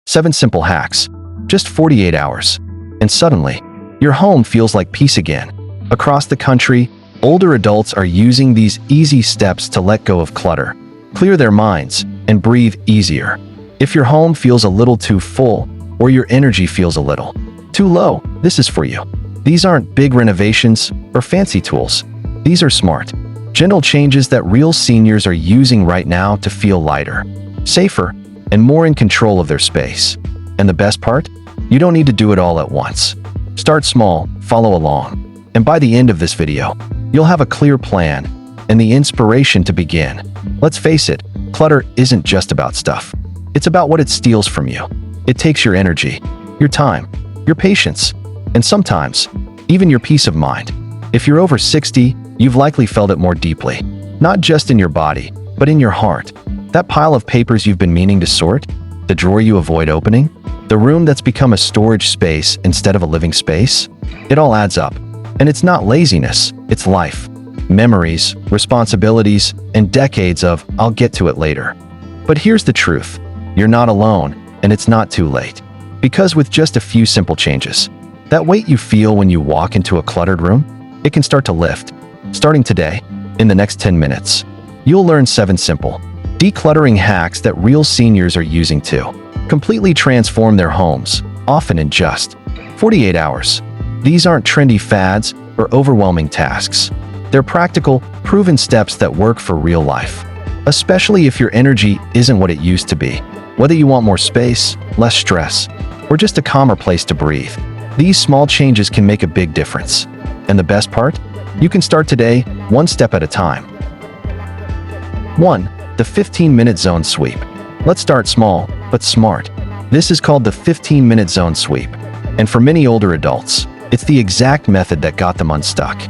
7 simple hacks, just 48 hours. And suddenly, your home feels like peace again. Across the country, older adults are using these easy steps to let go of clutter, clear their minds, and breathe easier. If your home feels a little too full, or your energy feels a little too low, this is for you. These aren't big renovations or fancy tools. These are smart, gentle changes that real seniors are using right now to feel lighter, safer, and more in control of their space. And the best part? You don't need to do it all at once. Start small, follow along, and by the end of this video, you'll have a clear plan and the inspiration to begin. Let's face it, clutter isn't just about stuff. It's about what it steals from you. It takes your energy, your time, your patience, and sometimes, even your peace of mind. If you're over 60, you've likely felt it more deeply. Not just in your body, but in your heart. That pile of papers you've been meaning to sort? The drawer you avoid opening? The room that's become a storage space instead of a living space? It all adds up. And it's not laziness, it's life. Memories, responsibilities, and decades of "I'll get to it later." But here's the truth. You're not alone, and it's not too late. Because with just a few simple changes, that weight you feel when you walk into a cluttered room, it can start to lift. Starting today, in the next 10 minutes, you'll learn 7 simple, decluttering hacks that real seniors are using to completely transform their homes, often in just 48 hours. These aren't trendy fads or overwhelming tasks. They're practical, proven steps that work for real life, especially if your energy isn't what it used to be. Whether you want more space, less stress, or just a calmer place to breathe, these small changes can make a big difference. And the best part? You can start today, one step at a time. 1. The 15-minute zone sweep. Let's start small, but smart. This is called the 15-minute zone sweep. And for many older adults, it's the exact method that got them unstuck.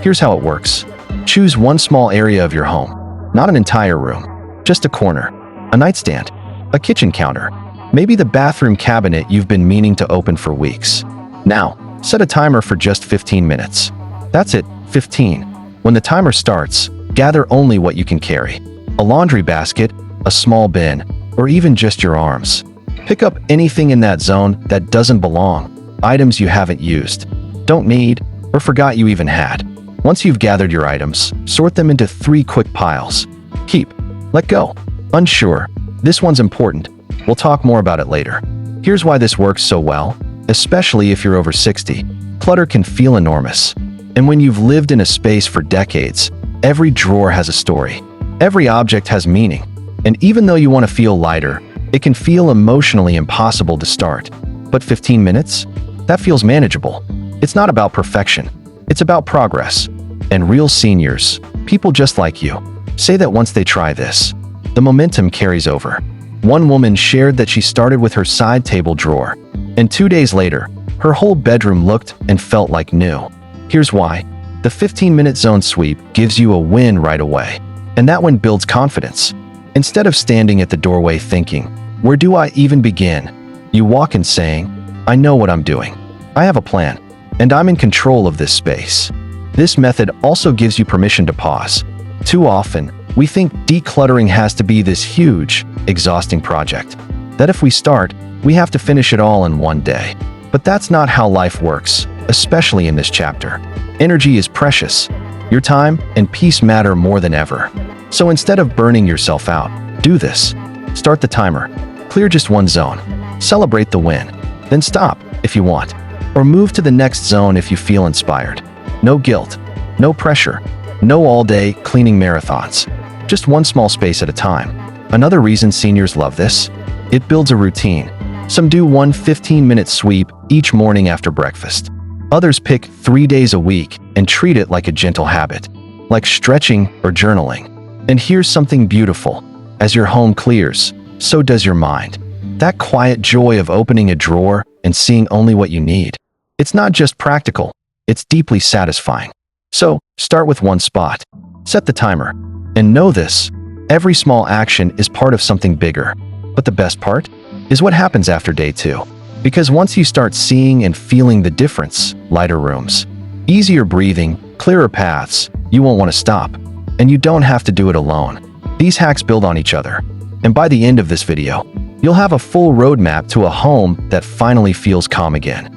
Here's how it works. Choose one small area of your home, not an entire room, just a corner, a nightstand, a kitchen counter, maybe the bathroom cabinet you've been meaning to open for weeks. Now, set a timer for just 15 minutes. That's it, 15. When the timer starts, gather only what you can carry. A laundry basket, a small bin, or even just your arms. Pick up anything in that zone that doesn't belong, items you haven't used, don't need, or forgot you even had. Once you've gathered your items, sort them into 3 quick piles. Keep, let go, unsure. This one's important. We'll talk more about it later. Here's why this works so well, especially if you're over 60. Clutter can feel enormous. And when you've lived in a space for decades, every drawer has a story. Every object has meaning. And even though you want to feel lighter, it can feel emotionally impossible to start. But 15 minutes? That feels manageable. It's not about perfection. It's about progress. And real seniors, people just like you, say that once they try this, the momentum carries over. One woman shared that she started with her side table drawer, and 2 days later, her whole bedroom looked and felt like new. Here's why. The 15-minute zone sweep gives you a win right away. And that win builds confidence. Instead of standing at the doorway thinking, "Where do I even begin?" you walk in saying, "I know what I'm doing. I have a plan, and I'm in control of this space." This method also gives you permission to pause. Too often, we think decluttering has to be this huge, exhausting project, that if we start, we have to finish it all in one day. But that's not how life works, especially in this chapter. Energy is precious. Your time and peace matter more than ever. So instead of burning yourself out, do this. Start the timer. Clear just one zone. Celebrate the win. Then stop, if you want. Or move to the next zone if you feel inspired. No guilt. No pressure. No all-day cleaning marathons. Just one small space at a time. Another reason seniors love this? It builds a routine. Some do one 15-minute sweep each morning after breakfast. Others pick 3 days a week and treat it like a gentle habit, like stretching or journaling. And here's something beautiful. As your home clears, so does your mind. That quiet joy of opening a drawer and seeing only what you need. It's not just practical, it's deeply satisfying. So, start with one spot. Set the timer. And know this, every small action is part of something bigger. But the best part is what happens after day 2. Because once you start seeing and feeling the difference, lighter rooms, easier breathing, clearer paths, you won't want to stop. And you don't have to do it alone. These hacks build on each other. And by the end of this video, You'll have a full roadmap to a home that finally feels calm again.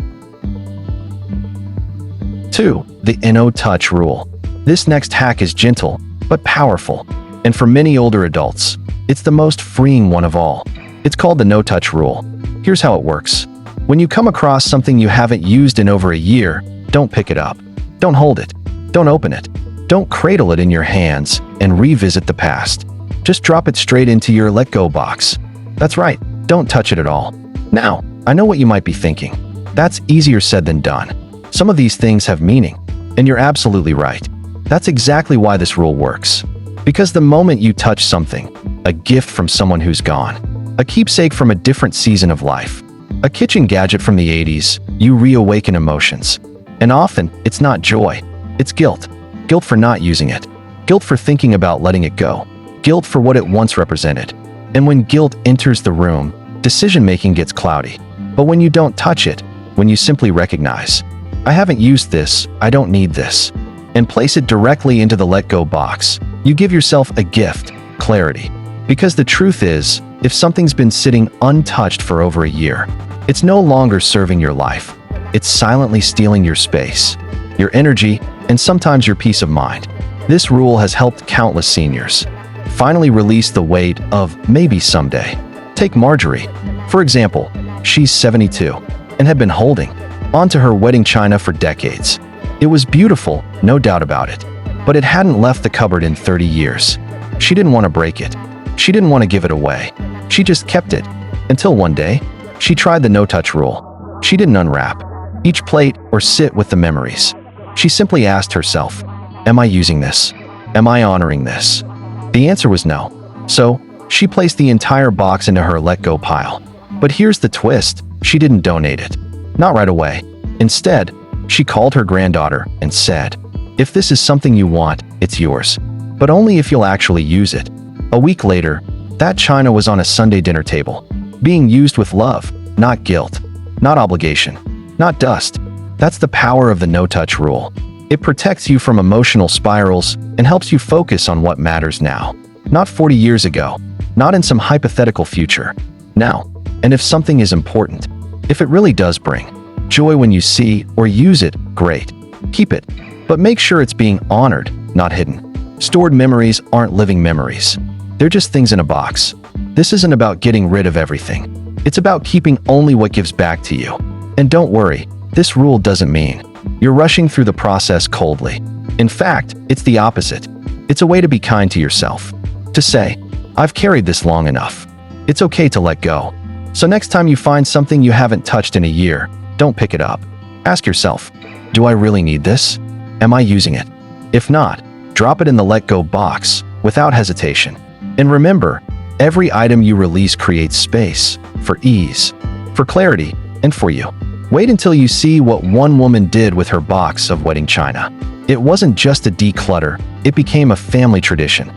2. The no-touch rule. This next hack is gentle, but powerful, and for many older adults, it's the most freeing one of all. It's called the no-touch rule. Here's how it works. When you come across something you haven't used in over a year, don't pick it up. Don't hold it. Don't open it. Don't cradle it in your hands and revisit the past. Just drop it straight into your let-go box. That's right, don't touch it at all. Now, I know what you might be thinking. That's easier said than done. Some of these things have meaning, and you're absolutely right. That's exactly why this rule works. Because the moment you touch something, a gift from someone who's gone, a keepsake from a different season of life, a kitchen gadget from the 80s, you reawaken emotions. And often, it's not joy, it's guilt. Guilt for not using it. Guilt for thinking about letting it go. Guilt for what it once represented. And when guilt enters the room, decision-making gets cloudy. But when you don't touch it, when you simply recognize, I haven't used this, I don't need this, and place it directly into the let-go box, you give yourself a gift, clarity. Because the truth is, if something's been sitting untouched for over a year, it's no longer serving your life. It's silently stealing your space, your energy, and sometimes your peace of mind. This rule has helped countless seniors finally release the weight of maybe someday. Take Marjorie, for example. She's 72 and had been holding onto her wedding china for decades. It was beautiful, no doubt about it, but it hadn't left the cupboard in 30 years. She didn't want to break it. She didn't want to give it away. She just kept it until one day, she tried the no-touch rule. She didn't unwrap each plate or sit with the memories. She simply asked herself, am I using this? Am I honoring this? The answer was no. So, she placed the entire box into her let-go pile. But here's the twist, she didn't donate it. Not right away. Instead, she called her granddaughter and said, if this is something you want, it's yours. But only if you'll actually use it. A week later, that china was on a Sunday dinner table, being used with love, not guilt, not obligation, not dust. That's the power of the no-touch rule. It protects you from emotional spirals and helps you focus on what matters now. Not 40 years ago, not in some hypothetical future. Now, and if something is important, if it really does bring joy when you see or use it, great. Keep it. But make sure it's being honored, not hidden. Stored memories aren't living memories. They're just things in a box. This isn't about getting rid of everything. It's about keeping only what gives back to you. And don't worry, this rule doesn't mean you're rushing through the process coldly. In fact, it's the opposite. It's a way to be kind to yourself. To say, I've carried this long enough. It's okay to let go. So next time you find something you haven't touched in a year, don't pick it up. Ask yourself, do I really need this? Am I using it? If not, drop it in the let go box without hesitation. And remember, every item you release creates space for ease, for clarity, and for you. Wait until you see what one woman did with her box of wedding china. It wasn't just a declutter, it became a family tradition.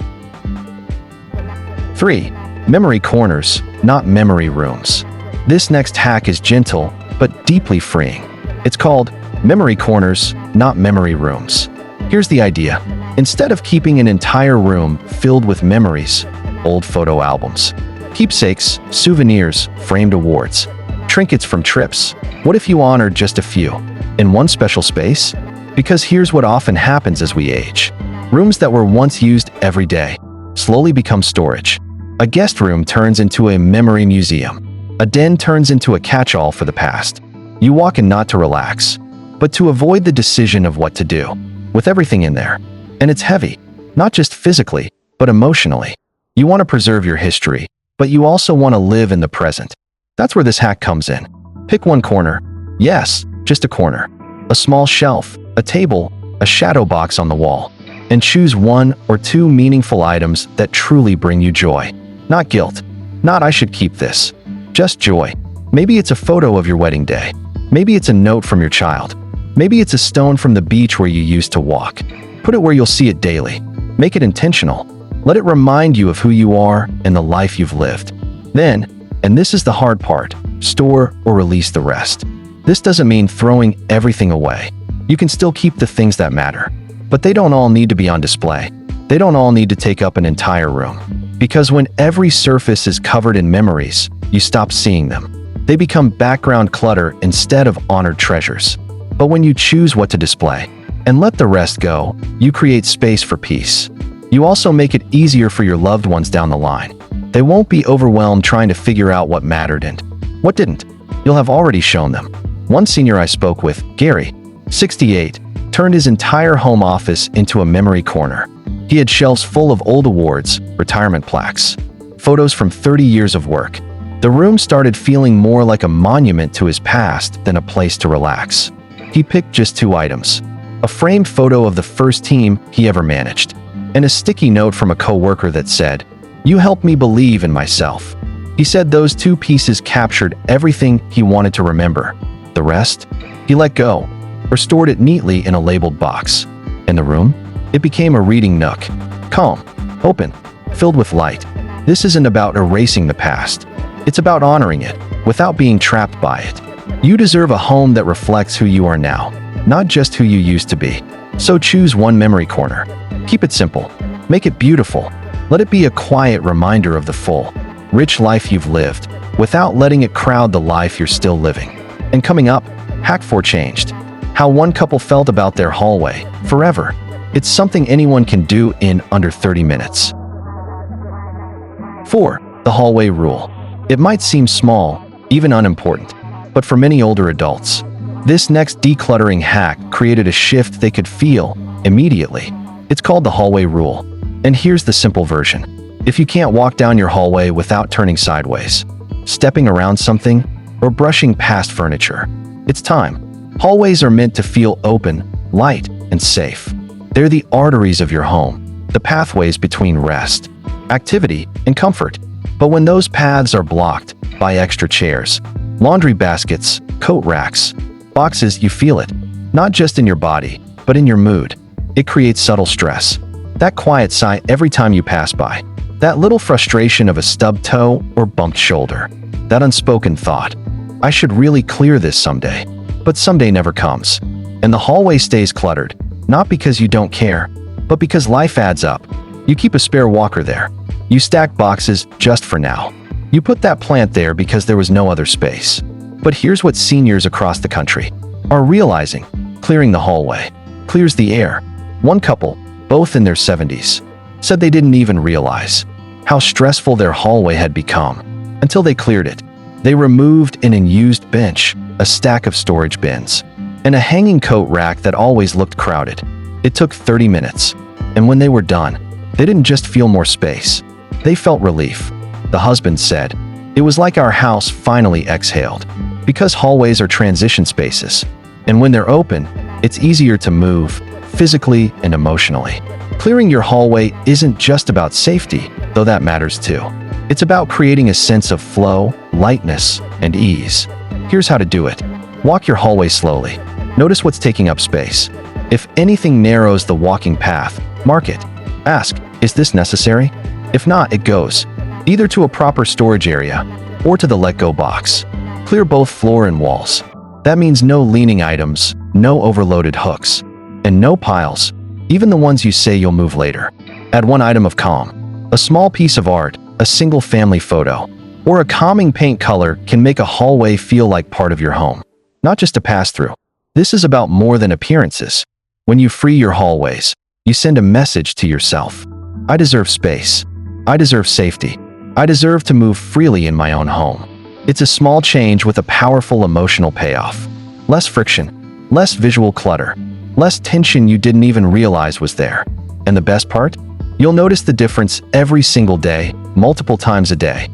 3. Memory corners, not memory rooms. This next hack is gentle, but deeply freeing. It's called memory corners, not memory rooms. Here's the idea. Instead of keeping an entire room filled with memories, old photo albums, keepsakes, souvenirs, framed awards, trinkets from trips, what if you honored just a few in one special space? Because here's what often happens as we age. Rooms that were once used every day slowly become storage. A guest room turns into a memory museum. A den turns into a catch-all for the past. You walk in not to relax, but to avoid the decision of what to do with everything in there. And it's heavy, not just physically, but emotionally. You want to preserve your history, but you also want to live in the present. That's where this hack comes in. Pick one corner. Yes, just a corner. A small shelf, a table, a shadow box on the wall. And choose one or two meaningful items that truly bring you joy. Not guilt. Not I should keep this. Just joy. Maybe it's a photo of your wedding day. Maybe it's a note from your child. Maybe it's a stone from the beach where you used to walk. Put it where you'll see it daily. Make it intentional. Let it remind you of who you are and the life you've lived. Then, and this is the hard part, store or release the rest. This doesn't mean throwing everything away. You can still keep the things that matter. But they don't all need to be on display. They don't all need to take up an entire room. Because when every surface is covered in memories, you stop seeing them. They become background clutter instead of honored treasures. But when you choose what to display and let the rest go, you create space for peace. You also make it easier for your loved ones down the line. They won't be overwhelmed trying to figure out what mattered and what didn't. You'll have already shown them. One senior I spoke with, Gary, 68, turned his entire home office into a memory corner. He had shelves full of old awards, retirement plaques, photos from 30 years of work. The room started feeling more like a monument to his past than a place to relax. He picked just 2 items: a framed photo of the first team he ever managed, and a sticky note from a coworker that said, "You helped me believe in myself." He said those 2 pieces captured everything he wanted to remember. The rest, he let go, or stored it neatly in a labeled box. In the room, it became a reading nook, calm, open, filled with light. This isn't about erasing the past. It's about honoring it, without being trapped by it. You deserve a home that reflects who you are now, not just who you used to be. So choose one memory corner. Keep it simple. Make it beautiful. Let it be a quiet reminder of the full, rich life you've lived, without letting it crowd the life you're still living. And coming up, Hack 4 changed. How one couple felt about their hallway, forever. It's something anyone can do in under 30 minutes. 4. The hallway rule. It might seem small, even unimportant, but for many older adults, this next decluttering hack created a shift they could feel immediately. It's called the hallway rule. And here's the simple version. If you can't walk down your hallway without turning sideways, stepping around something, or brushing past furniture, it's time. Hallways are meant to feel open, light, and safe. They're the arteries of your home, the pathways between rest, activity, and comfort. But when those paths are blocked by extra chairs, laundry baskets, coat racks, boxes, you feel it, not just in your body, but in your mood. It creates subtle stress. That quiet sigh every time you pass by. That little frustration of a stubbed toe or bumped shoulder. That unspoken thought, I should really clear this someday. But someday never comes. And the hallway stays cluttered, not because you don't care, but because life adds up. You keep a spare walker there. You stack boxes just for now. You put that plant there because there was no other space. But here's what seniors across the country are realizing. Clearing the hallway clears the air. One couple, both in their 70s, said they didn't even realize how stressful their hallway had become until they cleared it. They removed an unused bench, a stack of storage bins, and a hanging coat rack that always looked crowded. It took 30 minutes, and when they were done, they didn't just feel more space. They felt relief. The husband said, "It was like our house finally exhaled." Because hallways are transition spaces, and when they're open, it's easier to move, physically and emotionally. Clearing your hallway isn't just about safety, though that matters too. It's about creating a sense of flow, lightness, and ease. Here's how to do it. Walk your hallway slowly. Notice what's taking up space. If anything narrows the walking path, mark it. Ask, is this necessary? If not, it goes either to a proper storage area or to the let-go box. Clear both floor and walls. That means no leaning items, no overloaded hooks, and no piles, even the ones you say you'll move later. Add one item of calm. A small piece of art, a single family photo, or a calming paint color can make a hallway feel like part of your home, not just a pass-through. This is about more than appearances. When you free your hallways, you send a message to yourself. I deserve space. I deserve safety. I deserve to move freely in my own home. It's a small change with a powerful emotional payoff. Less friction, less visual clutter, less tension you didn't even realize was there. And the best part? You'll notice the difference every single day, multiple times a day.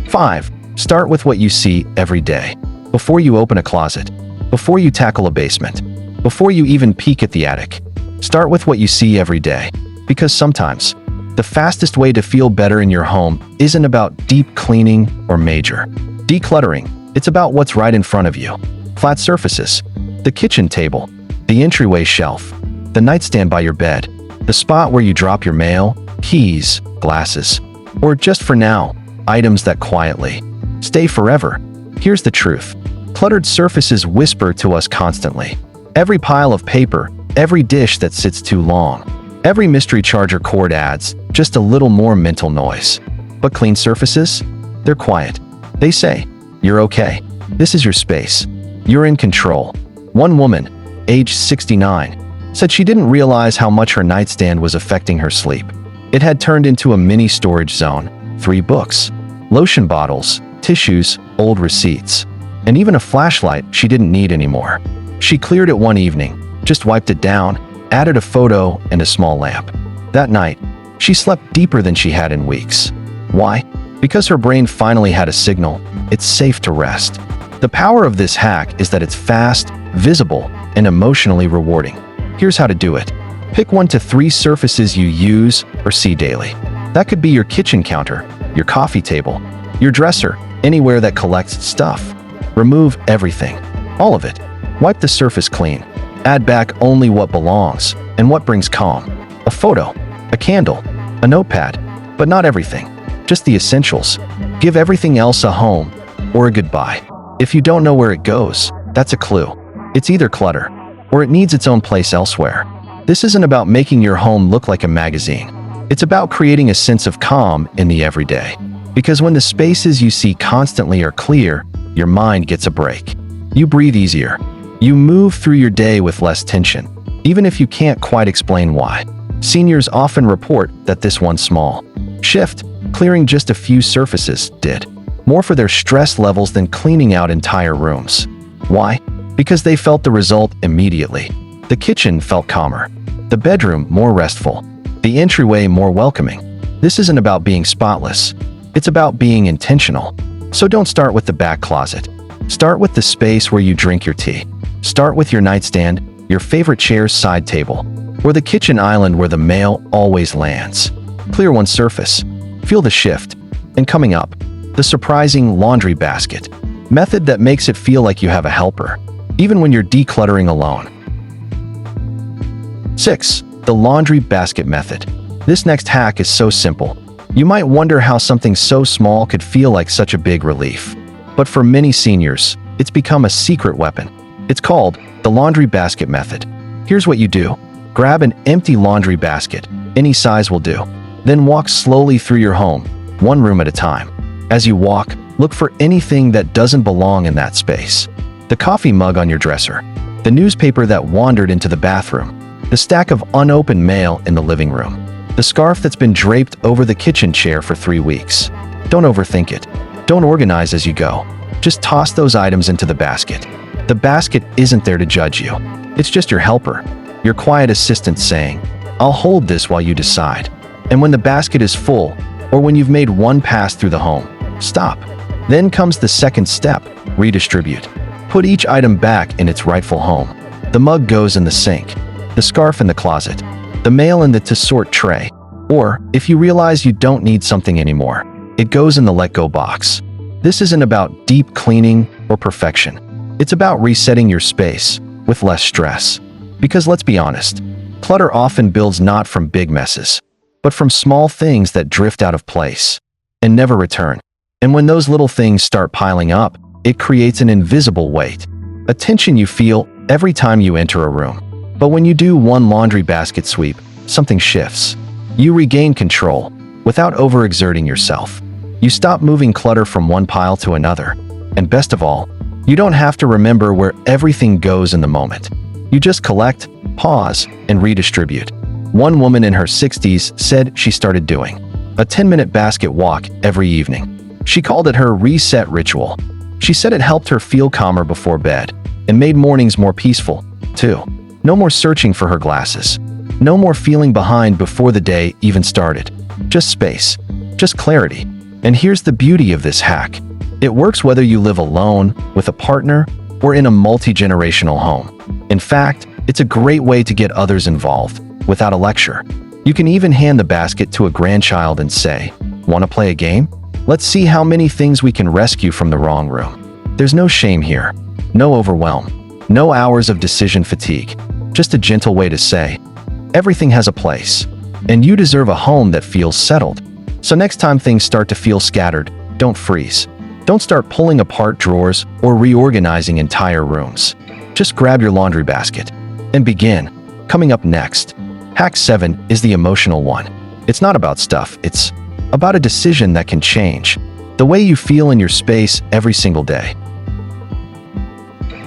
5. Start with what you see every day. Before you open a closet, before you tackle a basement, before you even peek at the attic, start with what you see every day. Because sometimes, the fastest way to feel better in your home isn't about deep cleaning or major decluttering. It's about what's right in front of you. Flat surfaces, the kitchen table, the entryway shelf, the nightstand by your bed, the spot where you drop your mail, keys, glasses, or just for now, items that quietly stay forever. Here's the truth. Cluttered surfaces whisper to us constantly. Every pile of paper, every dish that sits too long, every mystery charger cord adds just a little more mental noise. But clean surfaces? They're quiet. They say, "You're okay. This is your space. You're in control." One woman, age 69, said she didn't realize how much her nightstand was affecting her sleep. It had turned into a mini storage zone: 3 books, lotion bottles, tissues, old receipts, and even a flashlight she didn't need anymore. She cleared it one evening, just wiped it down, added a photo and a small lamp. That night, she slept deeper than she had in weeks. Why? Because her brain finally had a signal: it's safe to rest. The power of this hack is that it's fast, visible, and emotionally rewarding. Here's how to do it. Pick 1 to 3 surfaces you use or see daily. That could be your kitchen counter, your coffee table, your dresser, anywhere that collects stuff. Remove everything, all of it. Wipe the surface clean. Add back only what belongs and what brings calm. A photo, a candle, a notepad, but not everything, just the essentials. Give everything else a home or a goodbye. If you don't know where it goes, that's a clue. It's either clutter or it needs its own place elsewhere. This isn't about making your home look like a magazine. It's about creating a sense of calm in the everyday. Because when the spaces you see constantly are clear, your mind gets a break. You breathe easier. You move through your day with less tension, even if you can't quite explain why. Seniors often report that this one small shift, clearing just a few surfaces, did more for their stress levels than cleaning out entire rooms. Why? Because they felt the result immediately. The kitchen felt calmer, the bedroom more restful, the entryway more welcoming. This isn't about being spotless. It's about being intentional. So don't start with the back closet. Start with the space where you drink your tea. Start with your nightstand, your favorite chair's side table, or the kitchen island where the mail always lands. Clear one surface. Feel the shift. And coming up, the surprising laundry basket method that makes it feel like you have a helper, even when you're decluttering alone. 6. The laundry basket method. This next hack is so simple. You might wonder how something so small could feel like such a big relief. But for many seniors, it's become a secret weapon. It's called the laundry basket method. Here's what you do. Grab an empty laundry basket, any size will do. Then walk slowly through your home, one room at a time. As you walk, look for anything that doesn't belong in that space. The coffee mug on your dresser, the newspaper that wandered into the bathroom, the stack of unopened mail in the living room, the scarf that's been draped over the kitchen chair for 3 weeks. Don't overthink it. Don't organize as you go. Just toss those items into the basket. The basket isn't there to judge you. It's just your helper, your quiet assistant saying, "I'll hold this while you decide." And when the basket is full, or when you've made one pass through the home, stop. Then comes the second step: redistribute. Put each item back in its rightful home. The mug goes in the sink, the scarf in the closet, the mail in the to-sort tray. Or, if you realize you don't need something anymore, it goes in the let-go box. This isn't about deep cleaning or perfection. It's about resetting your space with less stress. Because let's be honest, clutter often builds not from big messes, but from small things that drift out of place and never return. And when those little things start piling up, it creates an invisible weight, a tension you feel every time you enter a room. But when you do one laundry basket sweep, something shifts. You regain control without overexerting yourself. You stop moving clutter from one pile to another. And best of all, you don't have to remember where everything goes in the moment. You just collect, pause, and redistribute. One woman in her 60s said she started doing a 10-minute basket walk every evening. She called it her reset ritual. She said it helped her feel calmer before bed and made mornings more peaceful, too. No more searching for her glasses. No more feeling behind before the day even started. Just space. Just clarity. And here's the beauty of this hack. It works whether you live alone, with a partner, or in a multi-generational home. In fact, it's a great way to get others involved, without a lecture. You can even hand the basket to a grandchild and say, "Want to play a game? Let's see how many things we can rescue from the wrong room." There's no shame here, no overwhelm, no hours of decision fatigue. Just a gentle way to say, everything has a place, and you deserve a home that feels settled. So next time things start to feel scattered, don't freeze. Don't start pulling apart drawers or reorganizing entire rooms. Just grab your laundry basket and begin. Coming up next, Hack 7 is the emotional one. It's not about stuff, it's about a decision that can change the way you feel in your space every single day.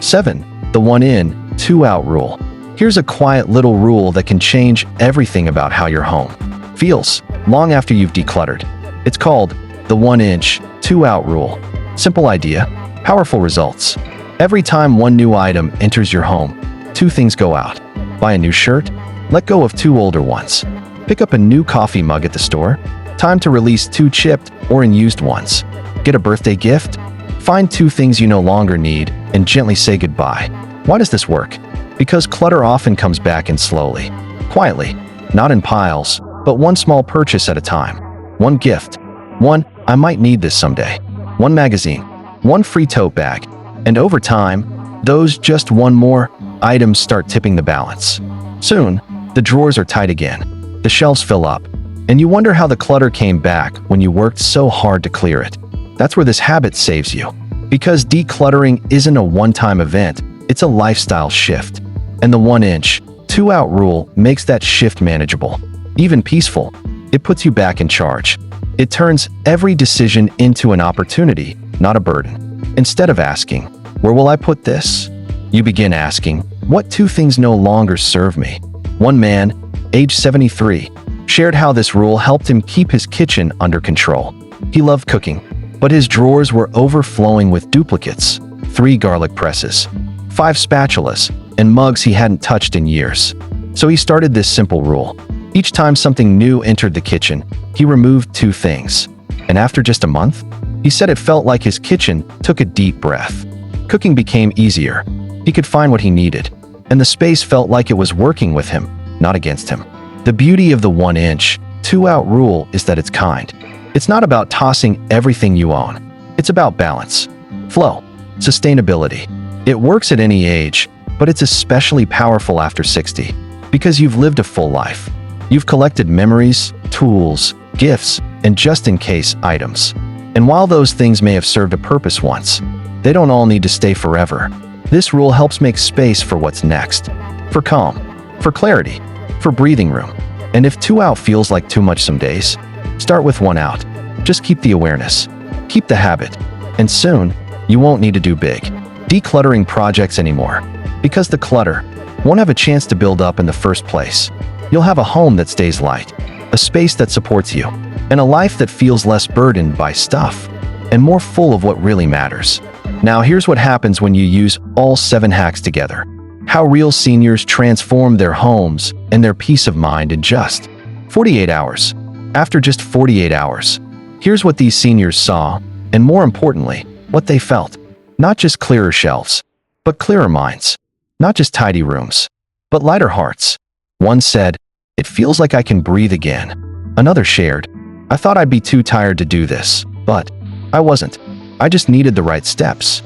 7. The 1 in, 2 out rule. Here's a quiet little rule that can change everything about how your home feels long after you've decluttered. It's called the 1 inch, 2 out rule. Simple idea, powerful results. Every time one new item enters your home, 2 things go out. Buy a new shirt, let go of 2 older ones. Pick up a new coffee mug at the store, time to release 2 chipped or unused ones. Get a birthday gift, find 2 things you no longer need, and gently say goodbye. Why does this work? Because clutter often comes back in slowly, quietly, not in piles, but one small purchase at a time. One gift, one "I might need this someday," one magazine, one free tote bag, and over time, those just one more items start tipping the balance. Soon, the drawers are tight again, the shelves fill up, and you wonder how the clutter came back when you worked so hard to clear it. That's where this habit saves you. Because decluttering isn't a one-time event, it's a lifestyle shift. And the 1 inch, 2 out rule makes that shift manageable, even peaceful. It puts you back in charge. It turns every decision into an opportunity, not a burden. Instead of asking, "Where will I put this?" you begin asking, "What 2 things no longer serve me?" One man, age 73, shared how this rule helped him keep his kitchen under control. He loved cooking, but his drawers were overflowing with duplicates, 3 garlic presses, 5 spatulas, and mugs he hadn't touched in years. So he started this simple rule. Each time something new entered the kitchen, he removed 2 things. And after just a month, he said it felt like his kitchen took a deep breath. Cooking became easier. He could find what he needed, and the space felt like it was working with him, not against him. The beauty of the 1 inch, 2 out rule is that it's kind. It's not about tossing everything you own. It's about balance, flow, sustainability. It works at any age, but it's especially powerful after 60, because you've lived a full life. You've collected memories, tools, gifts, and just-in-case items. And while those things may have served a purpose once, they don't all need to stay forever. This rule helps make space for what's next, for calm, for clarity, for breathing room. And if 2 out feels like too much some days, start with 1 out. Just keep the awareness, keep the habit, and soon, you won't need to do big decluttering projects anymore, because the clutter won't have a chance to build up in the first place. You'll have a home that stays light, a space that supports you, and a life that feels less burdened by stuff, and more full of what really matters. Now here's what happens when you use all 7 hacks together. How real seniors transform their homes and their peace of mind in just 48 hours. After just 48 hours, here's what these seniors saw, and more importantly, what they felt. Not just clearer shelves, but clearer minds. Not just tidy rooms, but lighter hearts. One said, "It feels like I can breathe again." Another shared, "I thought I'd be too tired to do this, but I wasn't. I just needed the right steps."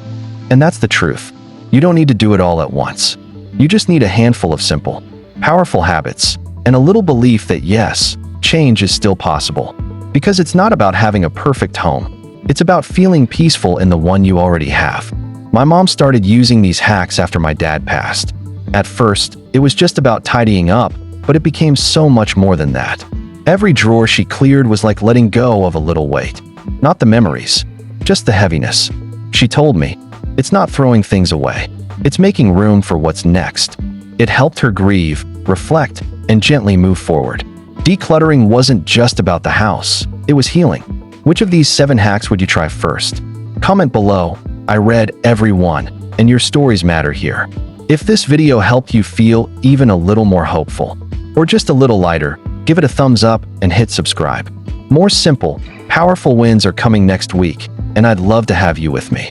And that's the truth. You don't need to do it all at once. You just need a handful of simple, powerful habits, and a little belief that yes, change is still possible. Because it's not about having a perfect home. It's about feeling peaceful in the one you already have. My mom started using these hacks after my dad passed. At first, it was just about tidying up, but it became so much more than that. Every drawer she cleared was like letting go of a little weight. Not the memories, just the heaviness. She told me, it's not throwing things away. It's making room for what's next. It helped her grieve, reflect, and gently move forward. Decluttering wasn't just about the house, it was healing. Which of these 7 hacks would you try first? Comment below. I read every one, and your stories matter here. If this video helped you feel even a little more hopeful, or just a little lighter, give it a thumbs up and hit subscribe. More simple, powerful wins are coming next week, and I'd love to have you with me.